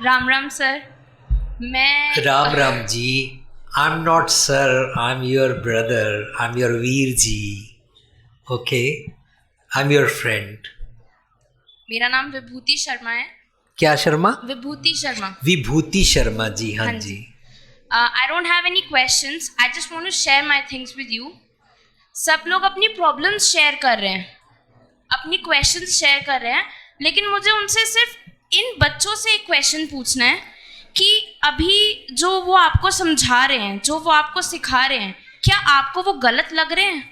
Ram Ram sir. मैं Ram Ram ji. I am not sir, I am your brother, I am your Veer ji. Okay, I am your friend. मेरा नाम विभूति शर्मा है। क्या शर्मा? विभूति शर्मा। विभूति शर्मा जी, हाँ हाँ जी। I don't have any questions, I just want to share my things with you. सब लोग अपनी प्रॉब्लम्स शेयर कर रहे हैं, अपनी क्वेश्चंस शेयर कर रहे हैं, लेकिन मुझे उनसे सिर्फ इन बच्चों से एक क्वेश्चन पूछना है कि अभी जो वो आपको समझा रहे हैं, जो वो आपको सिखा रहे हैं, क्या आपको वो गलत लग रहे हैं?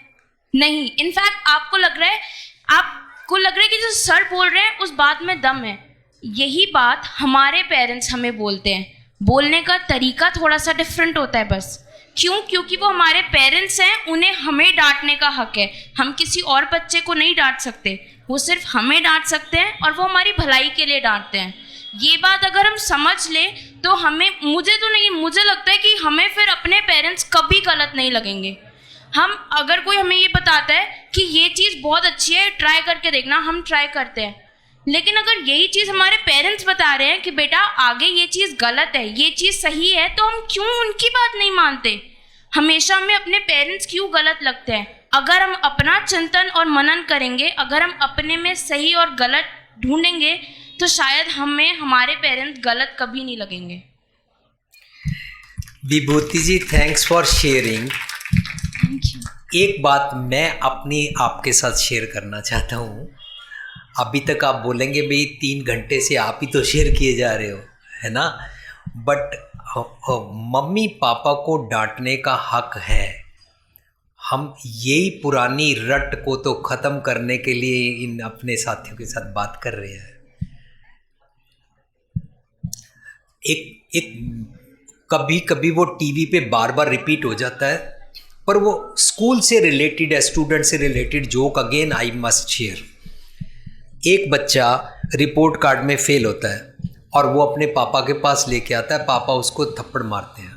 नहीं, इनफैक्ट आपको लग रहा है कि जो सर बोल रहे हैं उस बात में दम है। यही बात हमारे पेरेंट्स हमें बोलते हैं, बोलने का तरीका थोड़ा सा डिफरेंट होता है बस। क्यों? क्योंकि वो हमारे पेरेंट्स हैं, उन्हें हमें डांटने का हक है। हम किसी और बच्चे को नहीं डांट सकते, वो सिर्फ हमें डांट सकते हैं और वो हमारी भलाई के लिए डांटते हैं। ये बात अगर हम समझ लें तो मुझे लगता है कि हमें फिर अपने पेरेंट्स कभी गलत नहीं लगेंगे। अगर कोई हमें ये बताता है कि ये चीज़ बहुत अच्छी है, ट्राई करके देखना, हम ट्राई करते हैं। लेकिन अगर यही चीज़ हमारे पेरेंट्स बता रहे हैं कि बेटा आगे ये चीज़ गलत है, ये चीज़ सही है, तो हम क्यों उनकी बात नहीं मानते? हमेशा हमें अपने पेरेंट्स क्यों गलत लगते हैं? अगर हम अपना चिंतन और मनन करेंगे, अगर हम अपने में सही और गलत ढूंढेंगे, तो शायद हमें हमारे पेरेंट्स गलत कभी नहीं लगेंगे। Vibhuti ji, thanks for sharing. Thank you. एक बात मैं अपनी आपके साथ शेयर करना चाहता हूँ। अभी तक आप बोलेंगे भाई 3 घंटे से आप ही तो शेयर किए जा रहे हो, है ना? बट मम्मी पापा को डांटने का हक है। हम यही पुरानी रट को तो ख़त्म करने के लिए इन अपने साथियों के साथ बात कर रहे हैं। एक कभी कभी वो टीवी पे बार बार रिपीट हो जाता है, पर वो स्कूल से रिलेटेड है, स्टूडेंट से related joke. Again I must share. एक बच्चा रिपोर्ट कार्ड में फेल होता है और वो अपने पापा के पास लेके आता है। पापा उसको थप्पड़ मारते हैं।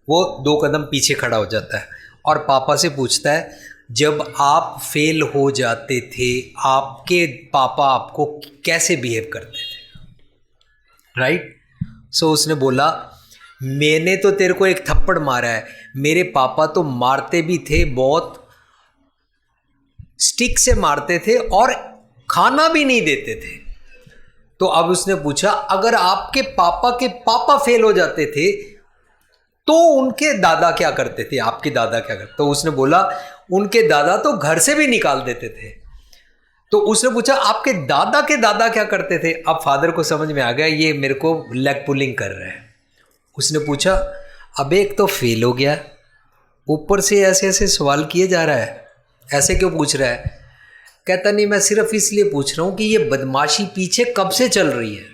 वो 2 कदम पीछे खड़ा हो जाता है और पापा से पूछता है, जब आप फेल हो जाते थे आपके पापा आपको कैसे बिहेव करते थे? राइट? सो उसने बोला, मैंने तो तेरे को एक थप्पड़ मारा है, मेरे पापा तो मारते भी थे, बहुत स्टिक से मारते थे और खाना भी नहीं देते थे। तो अब उसने पूछा, अगर आपके पापा के पापा फेल हो जाते थे तो उनके दादा क्या करते थे? आपके दादा क्या करते? तो उसने बोला, उनके दादा तो घर से भी निकाल देते थे। तो उसने पूछा, आपके दादा के दादा क्या करते थे? अब फादर को समझ में आ गया ये मेरे को लेग पुलिंग कर रहा है। उसने पूछा, अब एक तो फेल हो गया, ऊपर से ऐसे ऐसे सवाल किए जा रहा है, ऐसे क्यों पूछ रहा है? कहता, नहीं, मैं सिर्फ इसलिए पूछ रहा हूँ कि ये बदमाशी पीछे कब से चल रही है।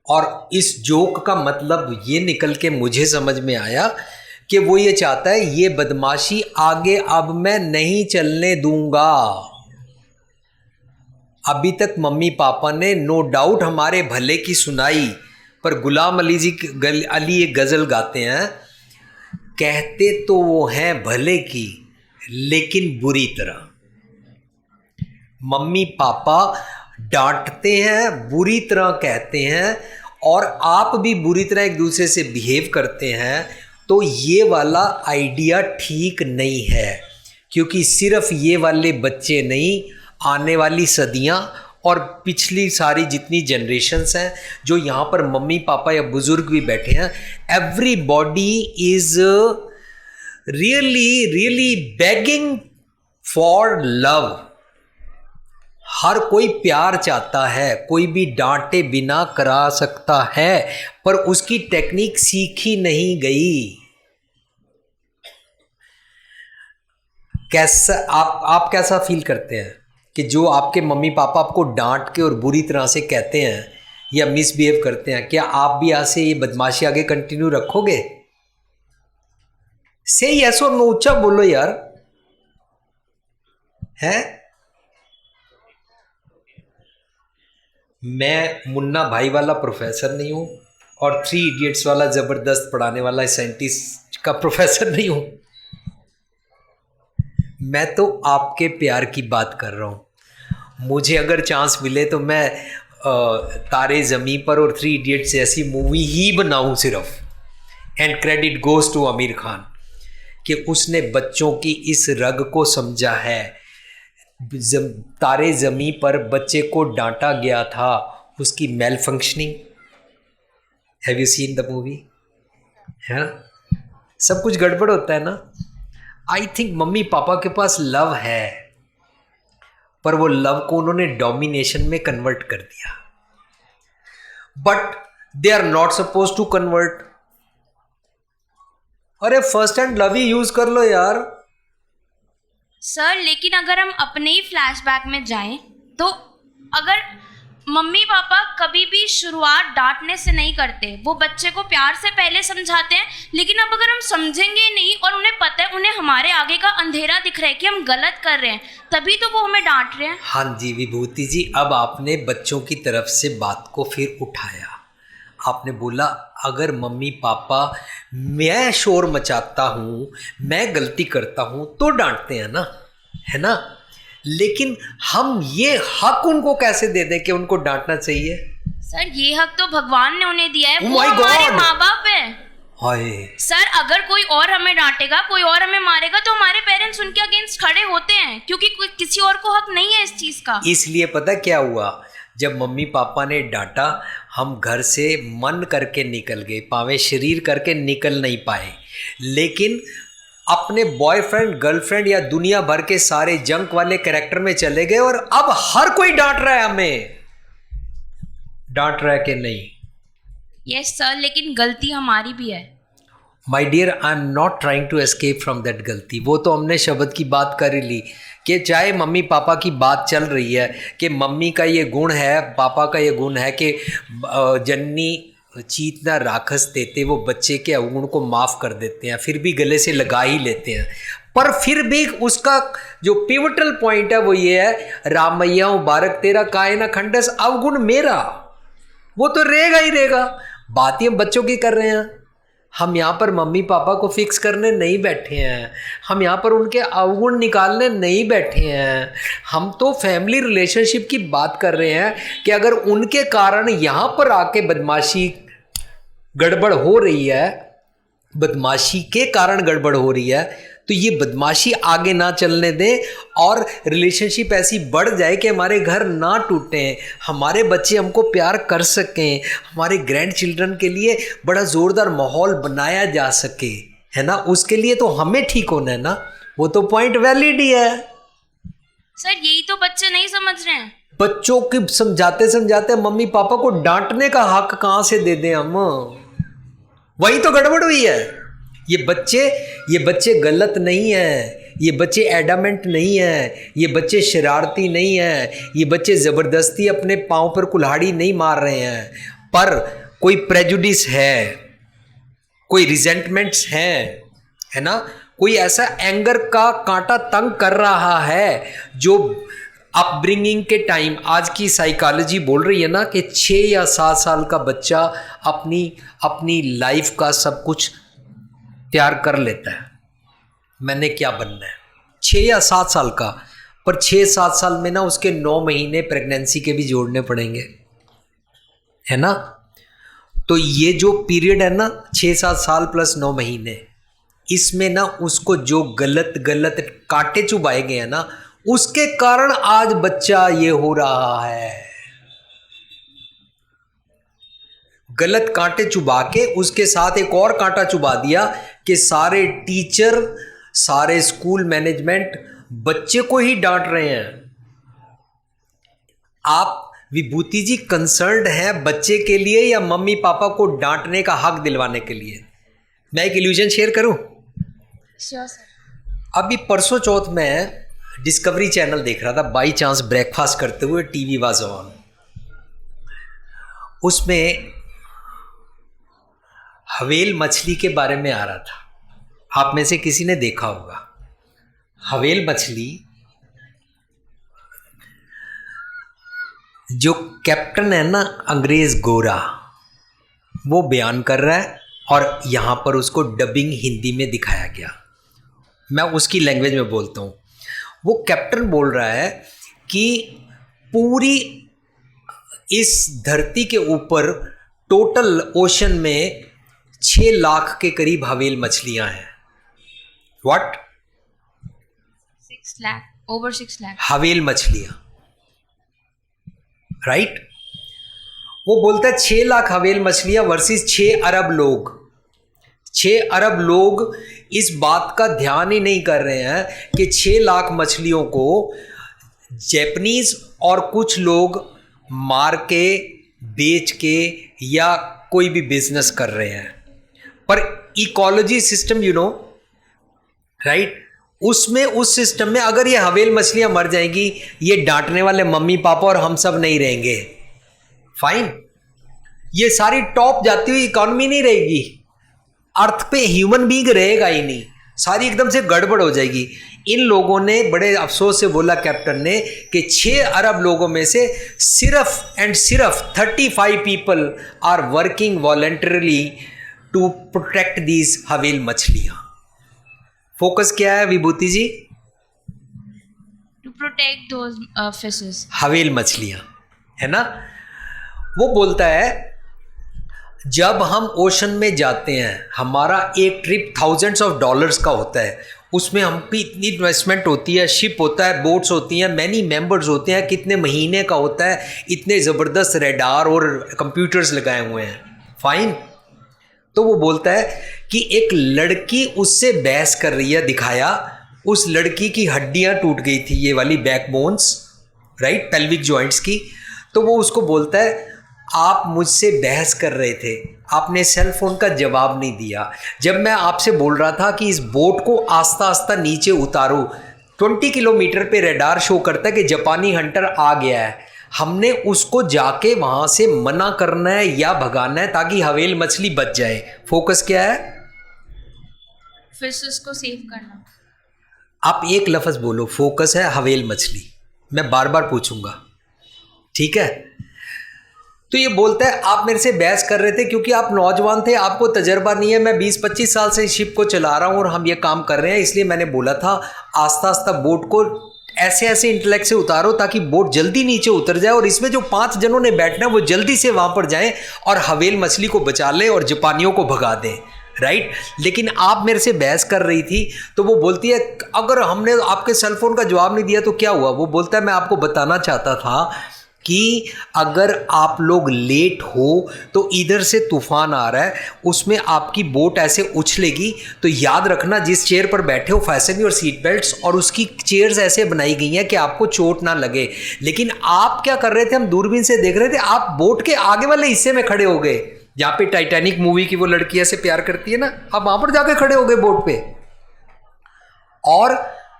और इस जोक का मतलब ये निकल के मुझे समझ में आया कि वो ये चाहता है, ये बदमाशी आगे अब मैं नहीं चलने दूंगा। अभी तक मम्मी पापा ने नो डाउट हमारे भले की सुनाई, पर गुलाम अली एक गज़ल गाते हैं, कहते तो वो हैं भले की लेकिन बुरी तरह। मम्मी पापा डांटते हैं, बुरी तरह कहते हैं, और आप भी बुरी तरह एक दूसरे से बिहेव करते हैं, तो ये वाला आइडिया ठीक नहीं है। क्योंकि सिर्फ ये वाले बच्चे नहीं, आने वाली सदियां और पिछली सारी जितनी जनरेशन्स हैं, जो यहाँ पर मम्मी पापा या बुज़ुर्ग भी बैठे हैं, everybody is really begging for love. हर कोई प्यार चाहता है, कोई भी डांटे बिना करा सकता है, पर उसकी टेक्निक सीखी नहीं गई। कैसा आप कैसा फील करते हैं कि जो आपके मम्मी पापा आपको डांट के और बुरी तरह से कहते हैं या मिसबिहेव करते हैं, क्या आप भी ऐसे ये बदमाशी आगे कंटिन्यू रखोगे? से यस और नो ऊंचा बोलो यार, है? मैं मुन्ना भाई वाला प्रोफेसर नहीं हूँ और 3 इडियट्स वाला ज़बरदस्त पढ़ाने वाला साइंटिस्ट का प्रोफेसर नहीं हूँ। मैं तो आपके प्यार की बात कर रहा हूँ। मुझे अगर चांस मिले तो मैं तारे ज़मी पर और 3 इडियट्स जैसी मूवी ही बनाऊं सिर्फ, and credit goes to Aamir Khan कि उसने बच्चों की इस रग को समझा है। तारे ज़मी पर बच्चे को डांटा गया था, उसकी male functioning, have you seen the movie? है, सब कुछ गड़बड़ होता है ना। आई थिंक मम्मी पापा के पास लव है, पर वो लव को उन्होंने डोमिनेशन में कन्वर्ट कर दिया। But they are not suppose to convert. अरे फर्स्ट हैंड लव ही यूज कर लो यार। सर लेकिन अगर हम अपने ही फ्लैशबैक में जाएं तो अगर मम्मी पापा कभी भी शुरुआत डांटने से नहीं करते, वो बच्चे को प्यार से पहले समझाते हैं, लेकिन अब अगर हम समझेंगे नहीं और उन्हें पता है, उन्हें हमारे आगे का अंधेरा दिख रहा है कि हम गलत कर रहे हैं, तभी तो वो हमें डांट रहे हैं। हाँ जी विभूति जी, अब आपने बच्चों की तरफ से बात को फिर उठाया। आपने बोला अगर मम्मी पापा मैं शोर मचाता हूँ, मैं गलती करता हूँ तो डांटते हैं ना, है ना। लेकिन हम ये हक उनको कैसे दे दें कि उनको डांटना चाहिए? सर ये हक तो भगवान ने उन्हें दिया है, Oh वो my हमारे God! माँ बाप है। हाय सर अगर कोई और हमें डांटेगा, कोई और हमें मारेगा, तो हमारे पेरेंट्स उनके अगेंस्ट खड़े होते हैं, क्योंकि किसी और को हक नहीं है इस चीज का। इसलिए पता क्या हुआ, जब मम्मी पापा ने डांटा, हम घर से मन करके निकल गए, पावे शरीर करके निकल नहीं पाए, लेकिन अपने बॉयफ्रेंड गर्लफ्रेंड या दुनिया भर के सारे जंक वाले कैरेक्टर में चले गए, और अब हर कोई डांट रहा है हमें। डांट रहा है कि नहीं? यस सर, लेकिन गलती हमारी भी है। My dear, I am not trying to escape from that गलती। वो तो हमने शब्द की बात कर ही ली कि चाहे मम्मी पापा की बात चल रही है कि मम्मी का ये गुण है, पापा का ये गुण है कि जननी चीत ना राखस देते, वो बच्चे के अवगुण को माफ़ कर देते हैं, फिर भी गले से लगा ही लेते हैं। पर फिर भी उसका जो पिवटल पॉइंट है वो ये है, रामैया मुबारक तेरा काहे ना खंडस, अवगुण मेरा, वो तो रहेगा ही रहेगा। बात ही हम बच्चों की कर रहे हैं। हम यहाँ पर मम्मी पापा को फिक्स करने नहीं बैठे हैं, हम यहाँ पर उनके अवगुण निकालने नहीं बैठे हैं। हम तो फैमिली रिलेशनशिप की बात कर रहे हैं कि अगर उनके कारण यहाँ पर आके बदमाशी गड़बड़ हो रही है, बदमाशी के कारण गड़बड़ हो रही है, तो ये बदमाशी आगे ना चलने दें और रिलेशनशिप ऐसी बढ़ जाए कि हमारे घर ना टूटें, हमारे बच्चे हमको प्यार कर सकें, हमारे ग्रैंड चिल्ड्रन के लिए बड़ा ज़ोरदार माहौल बनाया जा सके, है ना। उसके लिए तो हमें ठीक होना है ना, वो तो पॉइंट वैलिड ही है। सर यही तो बच्चे नहीं समझ रहे हैं। बच्चों की समझाते समझाते मम्मी पापा को डांटने का हक कहाँ से दे दें हम? वही तो गड़बड़ हुई है। ये बच्चे गलत नहीं हैं, ये बच्चे एडामेंट नहीं हैं, ये बच्चे शरारती नहीं हैं, ये बच्चे ज़बरदस्ती अपने पाँव पर कुल्हाड़ी नहीं मार रहे हैं, पर कोई प्रेजुडिस है, कोई रिजेंटमेंट्स हैं, है ना, कोई ऐसा एंगर का कांटा तंग कर रहा है जो अपब्रिंगिंग के टाइम, आज की साइकोलॉजी बोल रही है ना कि 6 या 7 साल का बच्चा अपनी लाइफ का सब कुछ तैयार कर लेता है, मैंने क्या बनना है, 6 या 7 साल का। पर 6-7 साल में ना उसके 9 महीने प्रेगनेंसी के भी जोड़ने पड़ेंगे, है ना। तो ये जो पीरियड है ना 6-7 साल प्लस 9 महीने, इसमें ना उसको जो गलत कांटे चुभाए गए हैं ना, उसके कारण आज बच्चा ये हो रहा है। गलत कांटे चुभा के उसके साथ एक और कांटा चुभा दिया कि सारे टीचर, सारे स्कूल मैनेजमेंट बच्चे को ही डांट रहे हैं। आप विभूति जी कंसर्न्ड हैं बच्चे के लिए या मम्मी पापा को डांटने का हक दिलवाने के लिए? मैं एक इल्यूजन शेयर करूं। Sure sir. अभी परसों चौथ में डिस्कवरी चैनल देख रहा था, बाई चांस ब्रेकफास्ट करते हुए, टीवी वाज ऑन। उसमें हवेल मछली के बारे में आ रहा था। आप में से किसी ने देखा होगा हवेल मछली। जो कैप्टन है ना, अंग्रेज गोरा, वो बयान कर रहा है और यहाँ पर उसको डबिंग हिंदी में दिखाया गया। मैं उसकी लैंग्वेज में बोलता हूँ। वो कैप्टन बोल रहा है कि पूरी इस धरती के ऊपर टोटल ओशन में 6 लाख के करीब हवेल मछलियां हैं। व्हाट? 6 lakh, over 6 lakh. हवेल मछलियां, राइट? वो बोलता है 6 लाख हवेल मछलियां वर्सेस 6 अरब लोग। 6 अरब लोग इस बात का ध्यान ही नहीं कर रहे हैं कि 6 लाख मछलियों को जैपनीज और कुछ लोग मार के, बेच के या कोई भी बिजनेस कर रहे हैं। पर ecology system, you know, right, उसमें, उस सिस्टम में अगर ये हवेल मछलियां मर जाएंगी, ये डांटने वाले मम्मी पापा और हम सब नहीं रहेंगे। फाइन, ये सारी टॉप जाती हुई इकोनॉमी नहीं रहेगी, अर्थ पे ह्यूमन बीइंग रहेगा ही नहीं, सारी एकदम से गड़बड़ हो जाएगी। इन लोगों ने बड़े अफसोस से बोला कैप्टन ने कि 6 अरब लोगों में से सिर्फ एंड सिर्फ 35 people are working voluntarily to protect these whale मछलियां। फोकस क्या है विभूति जी? To protect those fishes. हवेल मछलियां, है ना? वो बोलता है जब हम ओशन में जाते हैं, हमारा एक ट्रिप थाउजेंड्स ऑफ डॉलर्स का होता है, उसमें हम पे इतनी इन्वेस्टमेंट होती है, शिप होता है, बोट्स होती हैं, मैनी मेंबर्स होते हैं, कितने महीने का होता है, इतने ज़बरदस्त रेडार और कंप्यूटर्स लगाए हुए हैं। फाइन, तो वो बोलता है कि एक लड़की उससे बहस कर रही है, दिखाया उस लड़की की हड्डियां टूट गई थी, ये वाली बैकबोन्स, राइट, पेल्विक जॉइंट्स की। तो वो उसको बोलता है आप मुझसे बहस कर रहे थे, आपने सेल फोन का जवाब नहीं दिया। जब मैं आपसे बोल रहा था कि इस बोट को आस्ता आस्ता नीचे उतारो, 20 किलोमीटर पे रेडार शो करता है कि जापानी हंटर आ गया है, हमने उसको जाके वहाँ से मना करना है या भगाना है ताकि हवेल मछली बच जाए। फोकस क्या है? फिशेस को सेव करना। आप एक लफ्ज़ बोलो, फोकस है हवेल मछली। मैं बार बार पूछूंगा, ठीक है? तो ये बोलता है आप मेरे से बहस कर रहे थे क्योंकि आप नौजवान थे, आपको तजर्बा नहीं है, मैं 20-25 साल से शिप को चला रहा हूँ और हम ये काम कर रहे हैं, इसलिए मैंने बोला था आस्ता आस्ता बोट को ऐसे ऐसे इंटेलेक्ट से उतारो ताकि बोट जल्दी नीचे उतर जाए और इसमें जो 5 जनों ने बैठना है वो जल्दी से वहाँ पर जाएं और हवेल मछली को बचा लें और जापानियों को भगा दें, राइट? लेकिन आप मेरे से बहस कर रही थी। तो वो बोलती है अगर हमने आपके सेलफोन का जवाब नहीं दिया तो क्या हुआ? वो बोलता है मैं आपको बताना चाहता था कि अगर आप लोग लेट हो तो इधर से तूफान आ रहा है, उसमें आपकी बोट ऐसे उछलेगी, तो याद रखना जिस चेयर पर बैठे हो फैसन योर सीट बेल्ट्स, और उसकी चेयर्स ऐसे बनाई गई हैं कि आपको चोट ना लगे। लेकिन आप क्या कर रहे थे? हम दूरबीन से देख रहे थे, आप बोट के आगे वाले हिस्से में खड़े हो गए, जहाँ पे टाइटैनिक मूवी की वो लड़की ऐसे प्यार करती है ना, आप वहाँ पर जाके खड़े हो गए बोट पे, और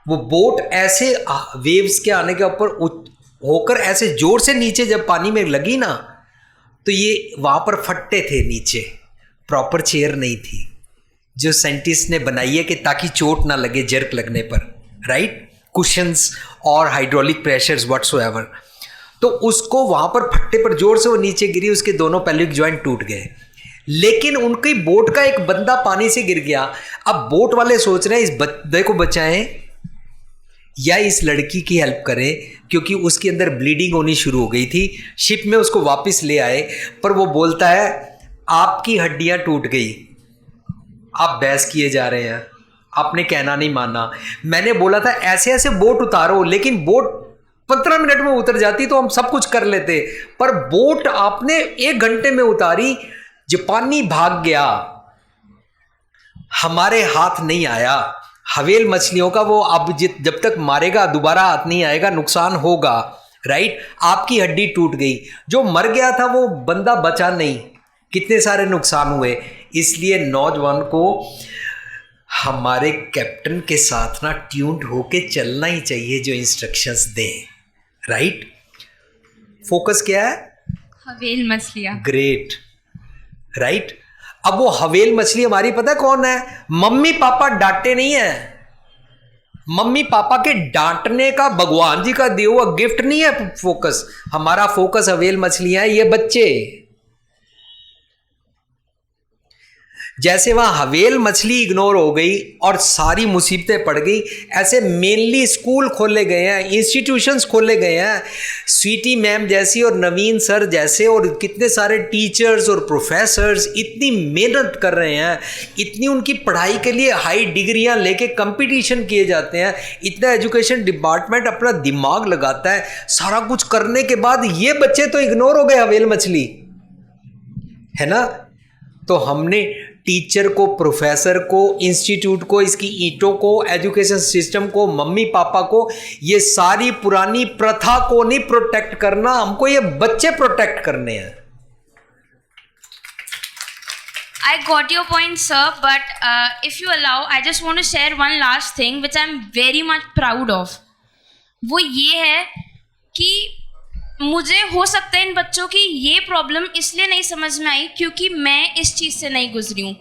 वो बोट ऐसे वेव्स के आने के ऊपर होकर ऐसे जोर से नीचे जब पानी में लगी ना, तो ये वहाँ पर फट्टे थे नीचे, प्रॉपर चेयर नहीं थी जो साइंटिस्ट ने बनाई है कि ताकि चोट ना लगे जर्क लगने पर, राइट? कुशंस और हाइड्रोलिक प्रेशर्स व्हाटसोएवर। तो उसको वहाँ पर फट्टे पर जोर से वो नीचे गिरी, उसके दोनों पेल्विक जॉइंट टूट गए। लेकिन उनकी बोट का एक बंदा पानी से गिर गया। अब बोट वाले सोच रहे हैं इस बंदे को बचाएं या इस लड़की की हेल्प करें, क्योंकि उसके अंदर ब्लीडिंग होनी शुरू हो गई थी। शिप में उसको वापस ले आए, पर वो बोलता है आपकी हड्डियां टूट गई, आप बहस किए जा रहे हैं, आपने कहना नहीं माना। मैंने बोला था ऐसे ऐसे बोट उतारो, लेकिन बोट 15 मिनट में उतर जाती तो हम सब कुछ कर लेते, पर बोट आपने 1 घंटे में उतारी, जापानी भाग गया, हमारे हाथ नहीं आया। हवेल मछलियों का वो अब जब तक मारेगा दोबारा हाथ नहीं आएगा, नुकसान होगा, राइट? आपकी हड्डी टूट गई, जो मर गया था वो बंदा बचा नहीं, कितने सारे नुकसान हुए। इसलिए नौजवान को हमारे कैप्टन के साथ ना ट्यून्ड होके चलना ही चाहिए, जो इंस्ट्रक्शंस दे, राइट? फोकस क्या है? हवेल मछलियाँ। Great, right? अब वो हवेल मछली हमारी पता है कौन है? मम्मी पापा डांटे नहीं है, मम्मी पापा के डांटने का भगवान जी का दिया हुआ गिफ्ट नहीं है फोकस। हमारा फोकस हवेल मछलियां है, ये बच्चे। जैसे वहाँ हवेल मछली इग्नोर हो गई और सारी मुसीबतें पड़ गई, ऐसे मेनली स्कूल खोले गए हैं, इंस्टीट्यूशंस खोले गए हैं, स्वीटी मैम जैसी और नवीन सर जैसे और कितने सारे टीचर्स और प्रोफेसर्स इतनी मेहनत कर रहे हैं, इतनी उनकी पढ़ाई के लिए हाई डिग्रियां लेके कंपटीशन किए जाते हैं, इतना एजुकेशन डिपार्टमेंट अपना दिमाग लगाता है, सारा कुछ करने के बाद ये बच्चे तो इग्नोर हो गए हवेल मछली, है ना। तो हमने टीचर को, प्रोफेसर को, इंस्टीट्यूट को, इसकी ईंटों को, एजुकेशन सिस्टम को, मम्मी पापा को, ये सारी पुरानी प्रथा को नहीं प्रोटेक्ट करना, हमको ये बच्चे प्रोटेक्ट करने हैं। I got your point, sir, but if you allow, I just want to share one last thing which I'm very much proud of. वो ये है कि मुझे हो सकता है इन बच्चों की ये प्रॉब्लम इसलिए नहीं समझ में आई क्योंकि मैं इस चीज़ से नहीं गुजरी हूँ।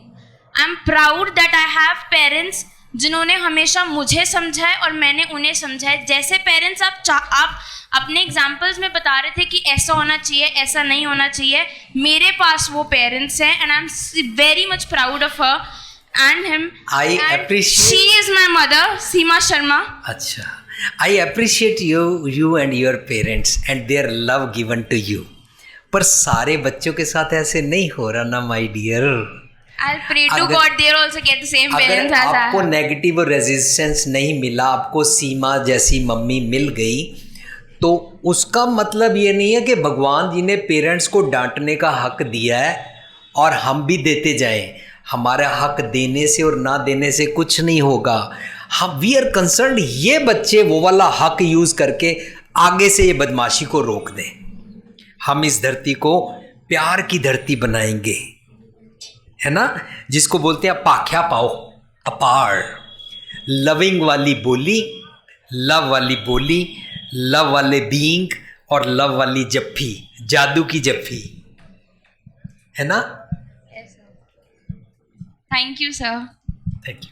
I am proud that I have parents जिन्होंने हमेशा मुझे समझा है और मैंने उन्हें समझा है। जैसे पेरेंट्स आप अपने एग्जाम्पल्स में बता रहे थे कि ऐसा होना चाहिए, ऐसा नहीं होना चाहिए, मेरे पास वो पेरेंट्स हैं and I am very much proud of her and him. I appreciate, she is my mother, Seema Sharma. अच्छा, I appreciate you and your parents and their love given to you. पर सारे बच्चों के साथ ऐसे नहीं हो रहा ना my dear. I'll pray to God they also get the same parents as I have. अगर आपको नेगेटिव रेजिस्टेंस नहीं मिला, आपको सीमा जैसी मम्मी मिल गई, तो उसका मतलब ये नहीं है कि भगवान जी ने पेरेंट्स को डांटने का हक दिया है और हम भी देते जाएं। हमारा हक देने से और ना देने से कुछ नहीं होगा। हम वी आर कंसर्न ये बच्चे वो वाला हक यूज़ करके आगे से ये बदमाशी को रोक दें। हम इस धरती को प्यार की धरती बनाएंगे, है ना, जिसको बोलते हैं पाख्या पाओ, अपार, लविंग वाली बोली, लव वाली बोली, लव वाले बीइंग और लव वाली जप्फी, जादू की जप्फी, है ना। Thank you sir. Thank you.